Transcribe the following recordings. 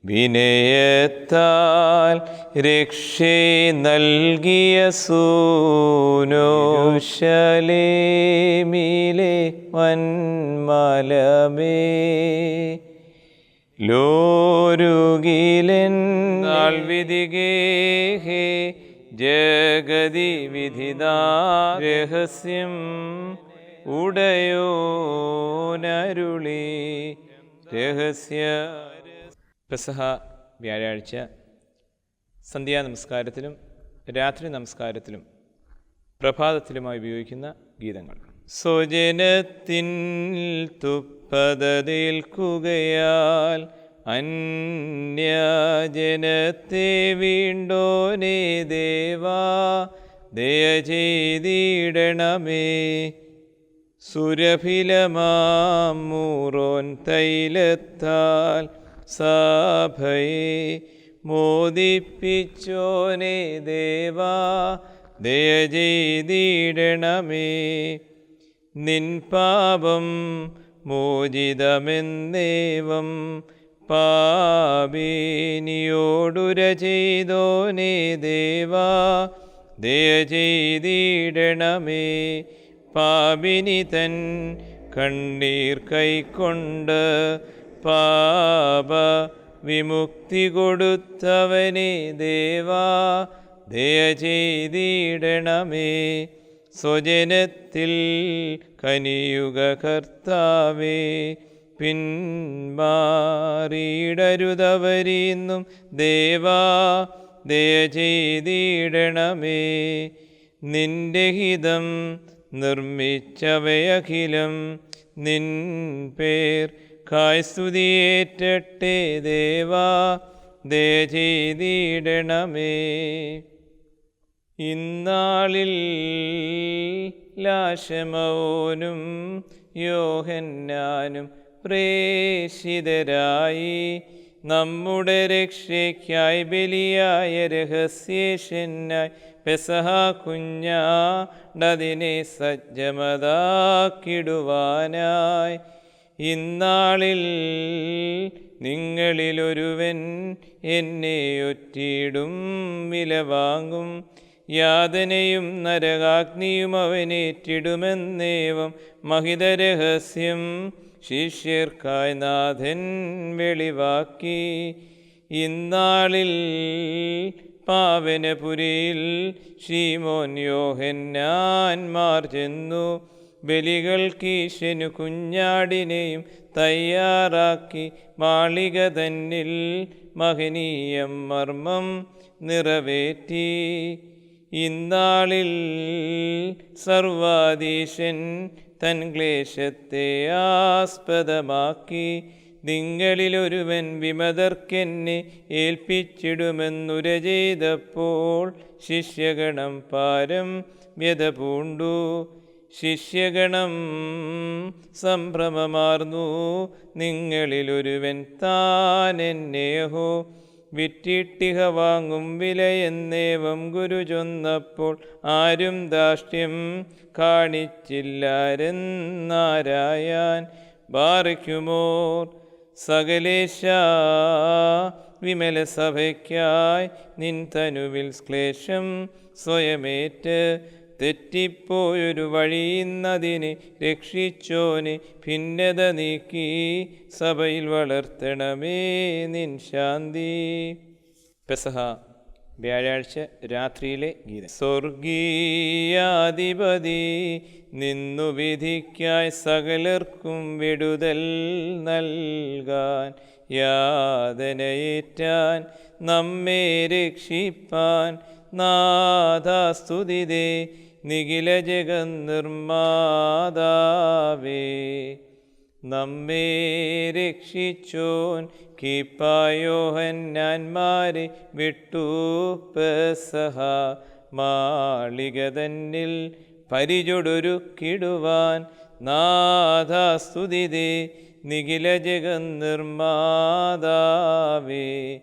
വിനയത്താൽ രക്ഷേ നൽകിയ സൂനോ ശലേമിലെ വന്മലമേ ലോരുകിലൻ നാൾ വിധികേഹേ ജഗതി വിധിതാ രഹസ്യം ഉടയോനരുളി രഹസ്യ. പെസഹ വ്യാഴാഴ്ച സന്ധ്യാനമസ്കാരത്തിലും രാത്രി നമസ്കാരത്തിലും പ്രഭാതത്തിലുമായി ഉപയോഗിക്കുന്ന ഗീതങ്ങൾ. സ്വജനത്തിൻ തുപ്പതേൽക്കുകയാൽ അന്യജനത്തെ വീണ്ടോനേ ദേവാ ദയ ചെയ്തിടണമേ. സുരഭിലമാമൂറോൻ തൈലത്താൽ സഭയെ മോദിപ്പിച്ചോനേ ദേവാ ദയ ചെയ്തിടണമേ. നിൻ പാപം മോചിതമെന്നേവം പാപിനിയോടുര ചെയ്തോനേ ദേവാ ദയ ചെയ്തിടണമേ. പാപിനി തൻ കണ്ണീർ കൈക്കൊണ്ട് പാപ വിമുക്തി കൊടുത്തവനെ ദേവാ ദയ ചെയ്തിടണമേ. സ്വജനത്തിൽ കനിയുക കർത്താവേ, പിന്മാറിയിടരുതവരിന്നും ദേവാ ദയ ചെയ്തിടണമേ. നിന്റെ ഹിതം നിർമ്മിച്ചവയഖിലം നിൻ പേർ കായ്സ്തുതിയേറ്റട്ടെ ദേവാ ദയ ചെയ്തിടണമേ. ഇന്നാളിൽ ലാശമോനും യോഹന്നാനും പ്രേഷിതരായി നമ്മുടെ രക്ഷയ്ക്കായി ബലിയായ രഹസ്യേഷനായി പെസഹ കുഞ്ഞാടതിനെ സജ്ജമതാക്കിടുവാനായി ഇന്നാളിൽ നിങ്ങളിലൊരുവൻ എന്നെ ഒറ്റിയിടും വില വാങ്ങും. യാതനയും നരകാഗ്നിയും അവനേറ്റിടുമെന്നേവം മഹിതരഹസ്യം ശിഷ്യർക്കായി നാഥൻ വെളിവാക്കി. ഇന്നാളിൽ പാവനപുരിയിൽ ശീമോൻ യോഹന്നാന്മാർ ചെന്നു ബലികൾക്കീശനു കുഞ്ഞാടിനെയും തയ്യാറാക്കി. മാളിക തന്നിൽ മഹനീയം മർമ്മം നിറവേറ്റി. ഇന്നാളിൽ സർവാധീശൻ തൻ ക്ലേശത്തെ ആസ്പദമാക്കി നിങ്ങളിലൊരുവൻ വിമതർക്കെന്നെ ഏൽപ്പിച്ചിടുമെന്നുര ചെയ്തപ്പോൾ ശിഷ്യഗണം പാരം വ്യത പൂണ്ടു. ശിഷ്യഗണം സംഭ്രമമാർന്നു. നിങ്ങളിലൊരുവൻ താനെന്നെഹോ വിറ്റിട്ടിഹ വാങ്ങും വിലയെന്നേവം ഗുരു ചൊന്നപ്പോൾ ആരും ധാർഷ്ട്യം കാണിച്ചില്ലാരെന്നാരായാൻ. ബാറിക്കുമോർ സകലേശ വിമല സഭയ്ക്കായി നിൻ തനുവിൽ ക്ലേശം സ്വയമേറ്റ് തെറ്റിപ്പോയൊരു വഴിയുന്നതിനെ രക്ഷിച്ചോനെ ഭിന്നത നീക്കി സഭയിൽ വളർത്തണമേ നിൻ ശാന്തി. പെസഹ വ്യാഴാഴ്ച രാത്രിയിലെ ഗീതം. സ്വർഗീയാധിപതി നിന്നു വിധിക്കായി സകലർക്കും വിടുതൽ നൽകാൻ യാതനയേറ്റാൻ നമ്മെ രക്ഷിപ്പാൻ നാഥാസ്തുതിതേ നിഖില ജഗന്നിർമാതാവേ. നമ്മെ രക്ഷിച്ചോൻ കീപ്പായോഹന്നാന്മാരെ വിട്ടു പെസഹ മാളിക തന്നിൽ പരിചൊടൊരുക്കിടുവാൻ നാഥാസ്തുതിതേ നിഖില ജഗന്നിർമാതാവേ.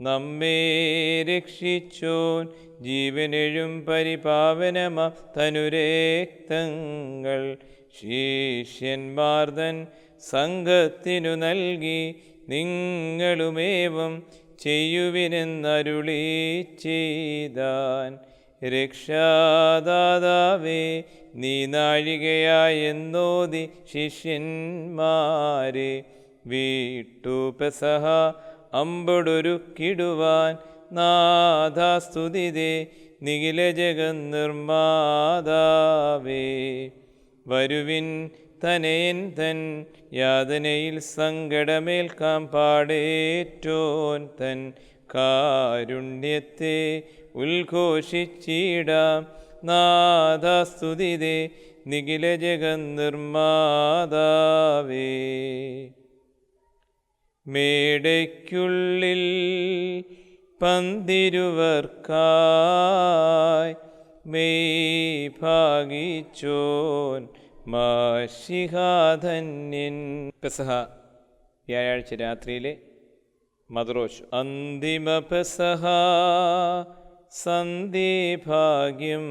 നമ്മെ രക്ഷിച്ചോൻ ജീവനെഴും പരിപാവനമ തനുരേക്തങ്ങൾ ശിഷ്യന്മാർതൻ സംഘത്തിനു നൽകി നിങ്ങളുമേവം ചെയ്യുവിനെന്നരുളി ചെയ്താൻ. രക്ഷാദാതാവേ നീ നാഴികയായെന്നോതി ശിഷ്യന്മാരെ വീട്ടു പെസഹ അമ്പൊടൊരുക്കിടുവാൻ നാഥാസ്തുതിതേ നിഖില ജഗന്നിർമാതാവേ. വരുവിൻ തനയൻ തൻ യാതനയിൽ സങ്കടമേൽക്കാം പാടേറ്റോൻ തൻ കാരുണ്യത്തെ ഉദ്ഘോഷിച്ചിടാം. നാഥാസ്തുതിതേ നിഖില ജഗന്നിർമാതാവേ. മേടയ്ക്കുള്ളിൽ പന്തിരുവർക്കായി മെയ് ഭാഗിച്ചോൻ മാശിഹാധന്യൻ. പെസഹ വ്യാഴാഴ്ച രാത്രിയിലെ മദ്രോശ്. അന്തിമ പെസഹ സന്ധ്യഭാഗ്യം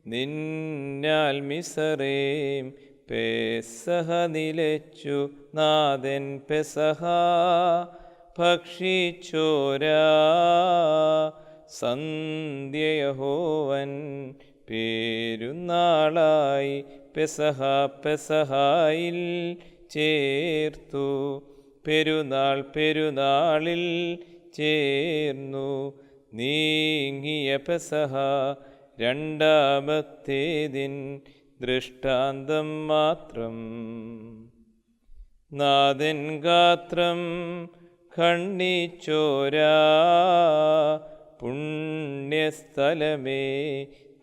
നിന്നാൽ മിസറേം പെസഹ നിലച്ചു നാഥൻ പെസഹ ഭക്ഷിച്ചോരാ സന്ധ്യയഹോവൻ പേരുന്നാളായി പെസഹ പെസഹായിൽ ചേർത്തു. പെരുന്നാളിൽ ചേർന്നു നീങ്ങിയ പെസഹ രണ്ടാമത്തേതിൻ ദൃഷ്ടാന്തം മാത്രം. നാഥൻ ഗാത്രം ഖണ്ഡിച്ചോരാ പുണ്യസ്ഥലമേ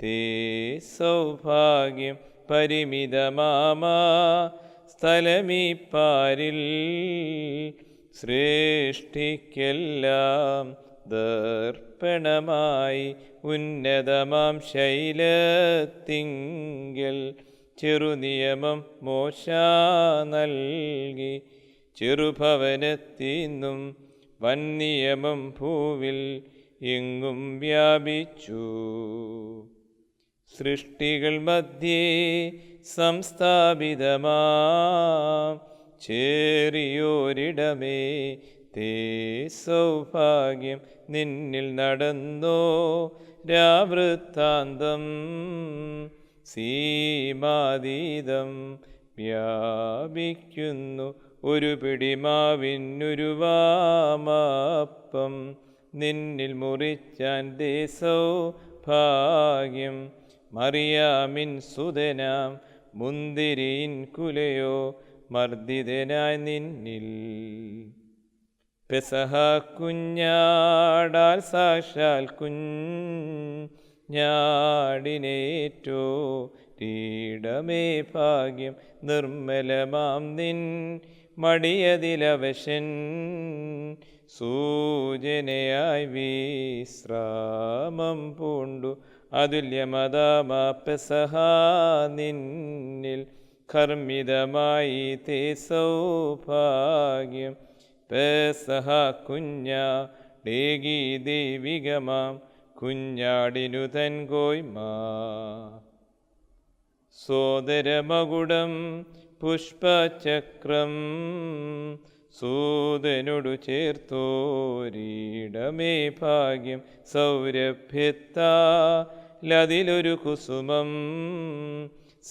തേ സൗഭാഗ്യം പരിമിതമാമാ സ്ഥലമീപ്പാരിൽ സൃഷ്ടിക്കെല്ലാം ദർപ്പണമായി ഉന്നതമാം ശൈലത്തിങ്കൽ ചെറുനിയമം മോശ നൽകി. ചെറുഭവനത്തിന്നും വൻനിയമം ഭൂവിൽ എങ്ങും വ്യാപിച്ചു. സൃഷ്ടികൾ മധ്യേ സംസ്ഥാപിതമാം ചേറിയോരിടമേ തേ സൗഭാഗ്യം നിന്നിൽ നടന്നോ രാവൃത്താന്തം സീമാതീതം വ്യാപിക്കുന്നു. ഒരു പിടിമാവിനൊരു വാമപ്പം നിന്നിൽ മുറിച്ചാൻ ദേ സൗഭാഗ്യം. മറിയാമിൻ സുതനാം മുന്തിരിൻ കുലയോ മർദ്ദിതനായി നിന്നിൽ. പെസഹ കുഞ്ഞാടാൽ സാക്ഷാൽ കുഞ്ഞാടിനേറ്റോ രീടമേ ഭാഗ്യം. നിർമ്മലമാം നിൻ മടിയതിലവശൻ സൂചനയായി വിശ്രാമം പൂണ്ടു. അതുല്യമതാമാ പെസഹ നിന്നിൽ കർമ്മിതമായി തേ സൗഭാഗ്യം. പെസഹ കുഞ്ഞാടേകി ദൈവികമാം കുഞ്ഞാടിനു തൻ കോയ്മാ. സോദരമകുടം പുഷ്പചക്രം സൂതനോടു ചേർത്തോരീടമേ ഭാഗ്യം. സൗരഭ്യത്താലതിലൊരു കുസുമം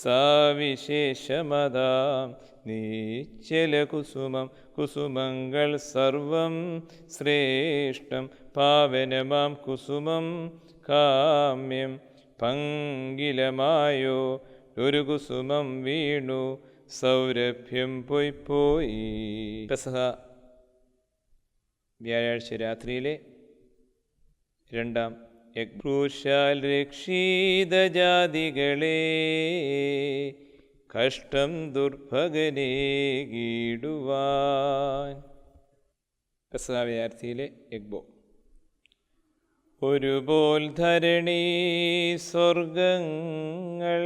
സവിശേഷമതാം നീച്ചല കുസുമം. കുസുമങ്ങൾ സർവം ശ്രേഷ്ഠം പാവനമാം കുസുമം കാമ്യം. പങ്കിലമായോ ഒരു കുസുമം വീണു സൗരഭ്യം പോയി. പെസഹ വ്യാഴാഴ്ച രാത്രിയിലെ രണ്ടാം യജ്ഞൂഷാൽ രക്ഷിത ജാതികളെ കഷ്ടം ദുർഭഗനെ ഗീടുവാൻ. പെസഹ വ്യാഴാഴ്ചയിലെ യഗ്ബോ. ഒരുപോൽ ധരണി സ്വർഗങ്ങൾ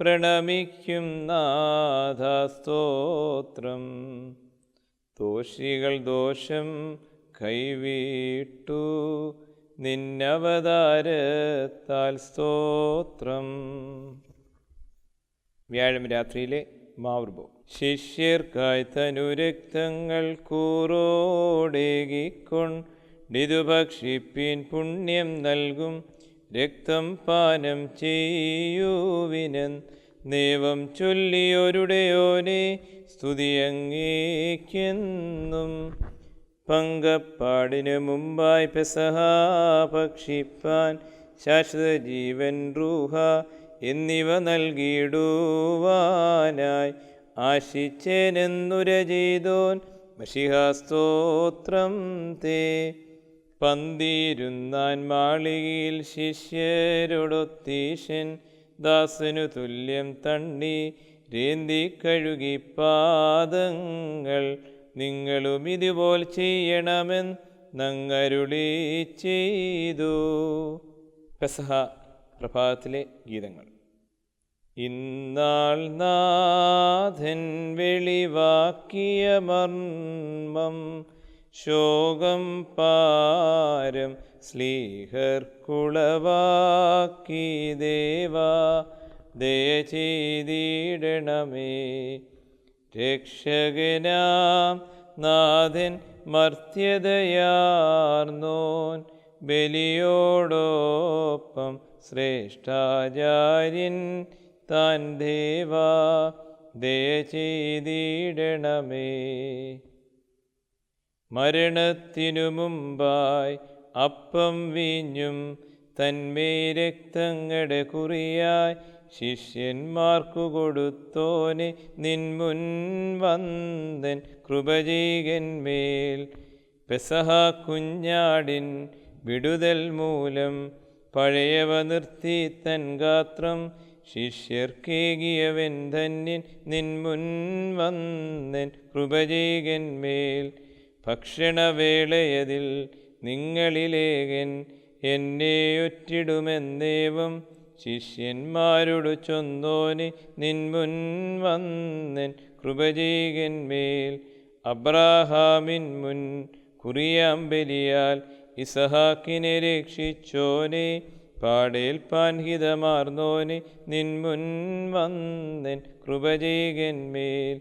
പ്രണമിക്കും നാഥസ്തോത്രം. ദോഷികൾ ദോഷം കൈവിട്ടു നിന്നവതാരത്താൽ സ്തോത്രം. വ്യാഴം രാത്രിയിലെ മാവ്ർബോ. ശിഷ്യർക്കായി തനുരക്തങ്ങൾ കൂറോടേകിക്കൊണ്ടിതു ഭക്ഷിപ്പിൻ പുണ്യം നൽകും. രക്തം പാനം ചെയ്യുവിനെന്നേവം ചൊല്ലിയൊരുടയോനെ സ്തുതിയങ്ങേക്കെന്നും. പങ്കപ്പാടിനു മുമ്പായി പെസഹ ഭക്ഷിപ്പാൻ ശാശ്വത ജീവൻ റൂഹ എന്നിവ നൽകിയിടുവാനായി ആശിച്ചേനെന്നുര ചെയ്തോൻ മശിഹാസ്തോത്രം തേ. പന്തിരുന്നാൻ മാളികയിൽ ശിഷ്യരോടൊത്തീശൻ ദാസനു തുല്യം തണ്ണി രേന്തി കഴുകി പാദങ്ങൾ. നിങ്ങളും ഇതുപോൽ ചെയ്യണമെന്ന് നങ്ങരുളി ചെയ്തു. പെസഹ പ്രഭാതത്തിലെ ഗീതങ്ങൾ. ഇന്നാൾ നാഥൻ വെളിവാക്കിയ മർമ്മം ശോകം പാരം സ്ലീഹർക്കുളവാക്കി ദേവാ ദയ ചെയ്തിടണമേ. രക്ഷകനാം നാഥൻ മർത്യതയാർന്നോൻ ബലിയോടൊപ്പം ശ്രേഷ്ഠാചാര്യൻ താൻ ദേവാ ദയ ചെയ്തിടണമേ. മരണത്തിനു മുമ്പായി അപ്പം വീഞ്ഞും തന്മേൽ രക്തങ്ങളുടെ കുറിയായി ശിഷ്യന്മാർക്കു കൊടുത്തോനെ നിൻമുൻ വന്ദൻ കൃപജീകന്മേൽ. പെസഹ കുഞ്ഞാടിൻ വിടുതൽ മൂലം പഴയവ നിർത്തി തൻ ഗാത്രം ശിഷ്യർക്കേകിയവൻ ധന്യൻ നിൻമുൻ വന്ദൻ കൃപജീകന്മേൽ. ഭക്ഷണവേളയതിൽ നിങ്ങളിലേകൻ എന്നെ ഒറ്റിടുമെന്നേവം ശിഷ്യന്മാരോട് ചൊന്നോനെ നിൻമുൻ വന്ദൻ കൃപജീകന്മേൽ. അബ്രാഹാമിൻ മുൻ കുറിയാം ബലിയാൽ ഇസഹാക്കിനെ രക്ഷിച്ചോനെ പാടേൽപ്പാൻ ഹിതമാർന്നോനെ നിൻമുൻ വന്ദൻ കൃപജീകന്മേൽ.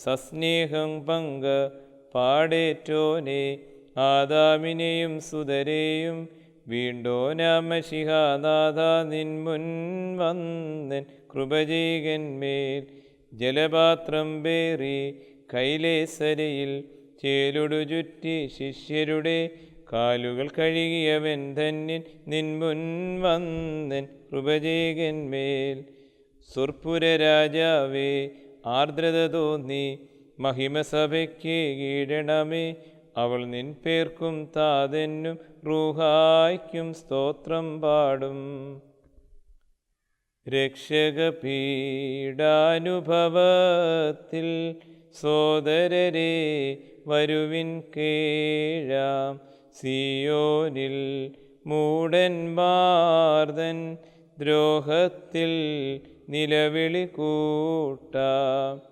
സസ്നേഹം പങ്ക പാടേറ്റോനെ ആദാമിനെയും സുതരെയും വീണ്ടോനാം മശിഹാനാഥ നിൻമുൻ വന്ദൻ കൃപജീകന്മേൽ. ജലപാത്രം പേറി കൈലേസരയിൽ ചേലുടു ചുറ്റി ശിഷ്യരുടെ കാലുകൾ കഴുകിയവൻ ധന്യൻ നിൻമുൻ വന്ദൻ കൃപജീകന്മേൽ. സുർപ്പുര രാജാവേ ആർദ്രത തോന്നി മഹിമസഭയ്ക്ക് കീഴണമേ. അവൾ നിൻ പേർക്കും താതെന്നും റൂഹായ്ക്കും സ്തോത്രം പാടും. രക്ഷകപീഡാനുഭവത്തിൽ സോദരരെ വരുവിൻ കേഴാം. സിയോനിൽ മൂടന്മാർതൻ ദ്രോഹത്തിൽ നിലവിളി കൂട്ടാം.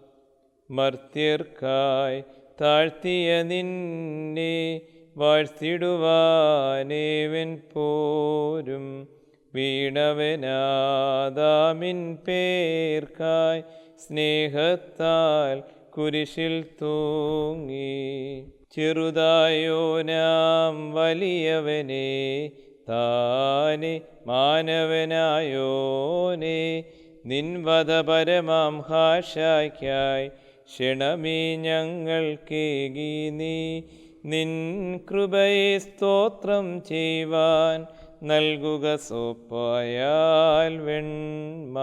മർത്യർക്കായി താഴ്ത്തിയ നിന്നെ വാഴ്ത്തിടുവാനേവൻ പോരും. വീണവനാദാമിൻ പേർക്കായി സ്നേഹത്താൽ കുരിശിൽ തൂങ്ങി. ചെറുതായോനാം വലിയവനെ താനെ മാനവനായോനെ നിൻവധ പരമാം ഹാഷായ്ക്കായി ക്ഷണമീ ഞങ്ങൾക്കേകി നീ. നിൻ കൃപയെ സ്തോത്രം ചെയ്യുവാൻ നൽകുക സോപ്പായാൽ വെണ്മ.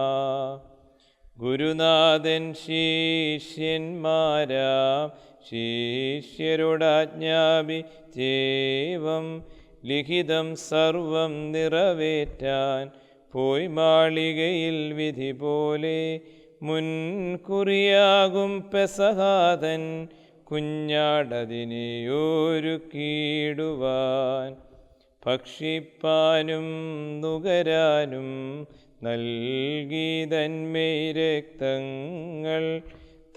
ഗുരുനാഥൻ ശിഷ്യന്മാരാം ശിഷ്യരോടാജ്ഞാപിച്ചേവം ലിഖിതം സർവം നിറവേറ്റാൻ പോയി മാളികയിൽ വിധി പോലെ. മുൻകുറിയാകും പെസഹാതൻ കുഞ്ഞാടതിനെയൊരുക്കിയിടുവാൻ ഭക്ഷിപ്പാനും നുകരാനും നൽകി തന്മേയ് രക്തങ്ങൾ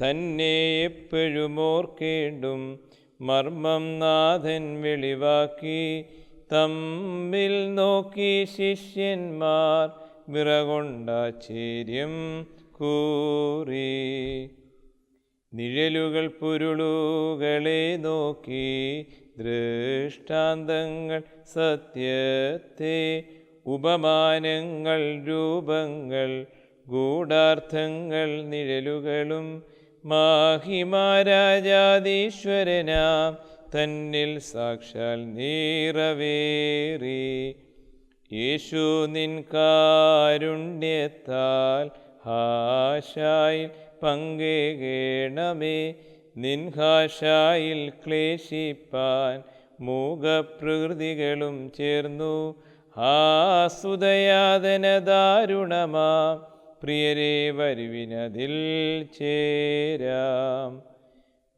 തന്നെ എപ്പോഴും ഓർക്കേണ്ടും മർമ്മം നാഥൻ വെളിവാക്കി. തമ്മിൽ നോക്കി ശിഷ്യന്മാർ വിറകൊണ്ടാശ്ചര്യം കൂറി. നിഴലുകൾ പൊരുളുകളെ നോക്കി ദൃഷ്ടാന്തങ്ങൾ സത്യത്തെ, ഉപമാനങ്ങൾ രൂപങ്ങൾ ഗൂഢാർത്ഥങ്ങൾ നിഴലുകളും മാഹിമാരാജാധീശ്വരനാം തന്നിൽ സാക്ഷാൽ നിറവേറി. യേശു നിൻ കാരുണ്യത്താൽ ഹാശായിൽ പങ്കേകേണമേ. നിൻ ഹാശായിൽ ക്ലേശിപ്പാൻ മൂകപ്രകൃതികളും ചേർന്നു. ആസുതയാതന ദാരുണമാ പ്രിയരെ വരുവിനതിൽ ചേരാം.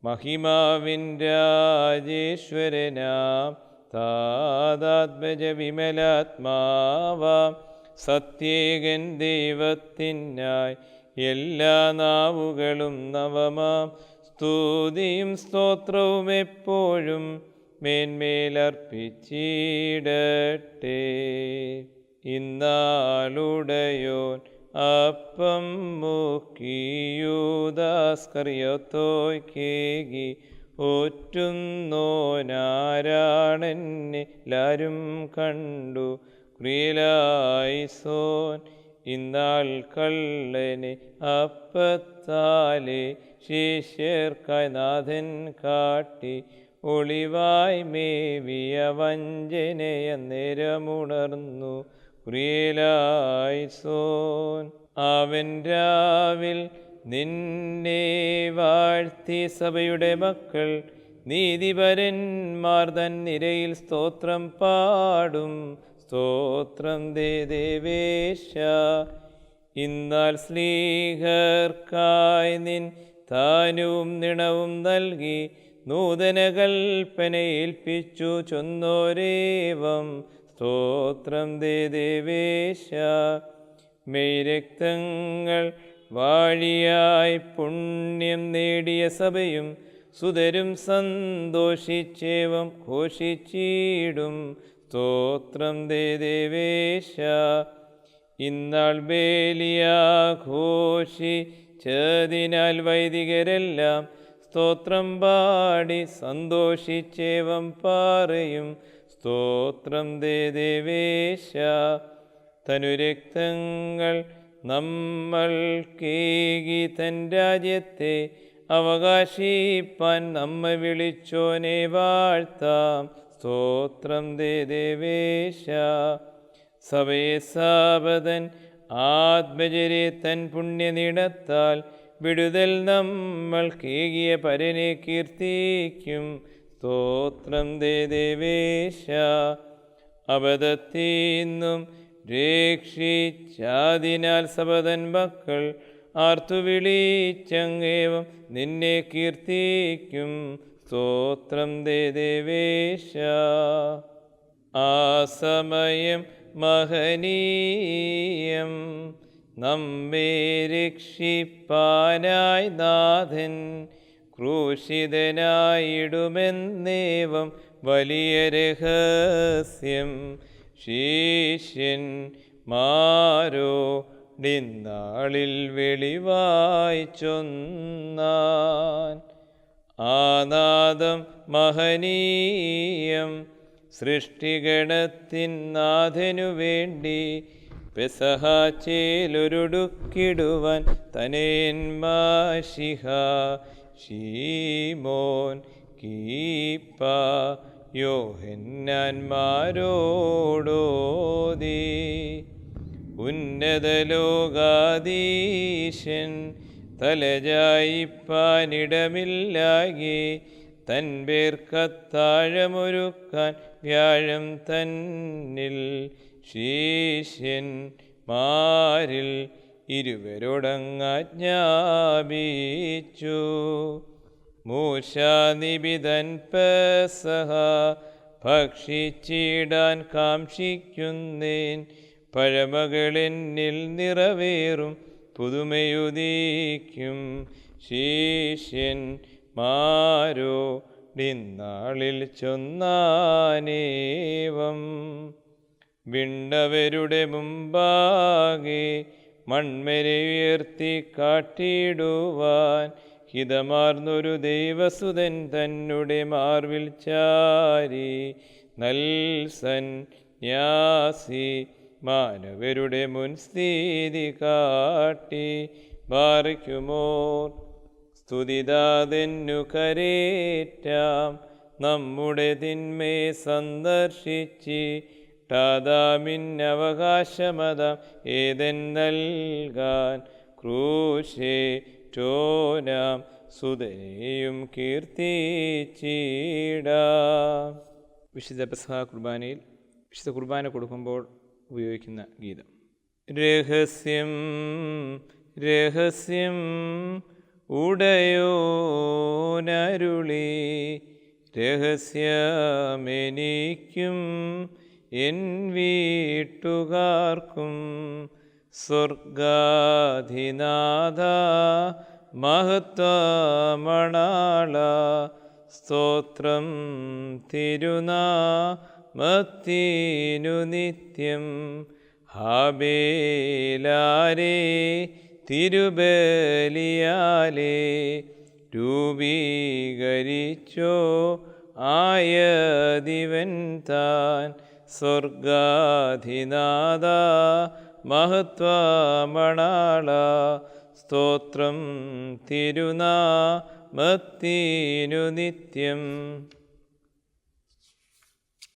മഹിമാവിൻ രാജേശ്വരനാം താതാത്മജ വിമലാത്മാവാം സത്യേകൻ ദൈവത്തിനായി എല്ലാ നാവുകളും നവമാം. സ്തുതിയും സ്തോത്രവും എപ്പോഴും മേന്മേലർപ്പിച്ചിടട്ടെ. ഇന്നാളുടയോൻ അപ്പം മുക്കിയൂദാസ്കറിയോത്തോയ്ക്കേകി ഒറ്റുന്നോനാരാണെന്നെ എല്ലാരും കണ്ടു. ക്രിയലായിസോൻ ഇന്നാൾ കള്ളനെ അപ്പത്താലെ ശിഷ്യർക്കായി നാഥൻ കാട്ടി. ഒളിവായി മേവിയ വഞ്ചനയ നേരമുണർന്നു. ക്രിയലായിസോൻ അവൻ രാവിൽ നിന്നെ വാഴ്ത്തി. സഭയുടെ മക്കൾ നീതിപരന്മാർ തൻ നിരയിൽ സ്തോത്രം പാടും. സ്തോത്രം ദേവേശ. ഇന്നാൽ സ്ലീഹർക്കായി നിൻ താനും നിണവും നൽകി. നൂതന കൽപ്പന ഏൽപ്പിച്ചു ചൊന്നോരേവം. സ്തോത്രം ദേവേശ. മെയ് രക്തങ്ങൾ വാഴിയായി പുണ്യം നേടിയ സഭയും സുതരും സന്തോഷിച്ചേവം ഘോഷിച്ചിടും. സ്തോത്രം ദേവേശ. ഇന്നാൾ ബേലിയാഘോഷിച്ചതിനാൽ വൈദികരെല്ലാം സ്തോത്രം പാടി സന്തോഷിച്ചേവം പറയും. സ്തോത്രം ദേവേശ. തനുരക്തങ്ങൾ നമ്മൾക്കേകി തൻ രാജ്യത്തെ അവകാശിപ്പാൻ നമ്മെ വിളിച്ചോനെ വാഴ്ത്താം. സ്തോത്രം ദേവേശ. സഭയെ സാപതൻ ആത്മജരെ തൻ പുണ്യനിടത്താൽ വിടുതൽ നമ്മൾക്കേകിയ പരനെ കീർത്തിക്കും. സ്തോത്രം ദേവേശ. അബദ്ധത്തിന്നും രക്ഷിച്ചാതിനാൽ സബതൻ മക്കൾ ആർത്തുവിളിച്ചങ്ങേവം നിന്നെ കീർത്തിക്കും. സ്തോത്രം ദേവേശ. ആ സമയം മഹനീയം നമ്മെ രക്ഷിപ്പാനായി നാഥൻ ക്രൂശിതനായിടുമെന്നേവം വലിയ രഹസ്യം ശിഷ്യന്മാരോടിന്നാളിൽ വെളിവായി ചൊന്നാൻ. ആനാദം മഹനീയം സൃഷ്ടിഗണത്തിൻ നാഥനു വേണ്ടി പെസഹാച്ചേലൊരുടുക്കിടുവാൻ തനേന്മാശിഹ ശീമോൻ കീപ്പ യോഹന്നാന്മാരോടോതി. ഉന്നതലോകാധീശൻ തലചായിപ്പാനിടമില്ലാകി തൻ പേർക്കത്താഴമൊരുക്കാൻ വ്യാഴം തന്നിൽ ശിഷ്യന്മാരിൽ ഇരുവരോടങ്ങാജ്ഞാപിച്ചു. മൂശാനിബിതൻ പെസഹ ഭക്ഷിച്ചിടാൻ കാക്ഷിക്കുന്നേൻ. പഴമകളെന്നിൽ നിറവേറും പുതുമയുദിക്കും. ശിഷ്യന്മാരോടിന്നാളിൽ ചൊന്നാനേവം. വിണ്ണവരുടെ മുമ്പാകെ മൺമരെ ഉയർത്തി കാട്ടിടുവാൻ ഹിതമാർന്നൊരു ദൈവസുതൻ തന്നെ മാർവിൽ ചാരി നൽസന്യാസി മാനവരുടെ മുൻസ്ഥിതി കാട്ടി ബാറിക്കുമോർ. സ്തുതിദാതെന്നു കരേറ്റാം നമ്മുടെ തിന്മേ സന്ദർശിച്ചിട്ടാദാമിന്നവകാശമതാം ഏതൻ നൽകാൻ ക്രൂശേറ്റോനാം സുതനെയും കീർത്തിച്ചിടാം. വിശുദ്ധ പെസഹ കുർബാനയിൽ വിശുദ്ധ കുർബാന കൊടുക്കുമ്പോൾ ഉപയോഗിക്കുന്ന ഗീതം. രഹസ്യം രഹസ്യം ഉടയോനരുളി, രഹസ്യമെനിക്കും എൻ വീട്ടുകാർക്കും. സ്വർഗാധിനാഥ മഹത്വമണാള, സ്തോത്രം തിരുനാമത്തിനു നിത്യം. ഹാബേലാരേ തിരുബലിയാലേ രൂപീകരിച്ചോ ആയതിവൻ താൻ. സ്വർഗാധിനാഥ മഹത്വമണാള, സ്തോത്രം തിരുനാമത്തിനു നിത്യം.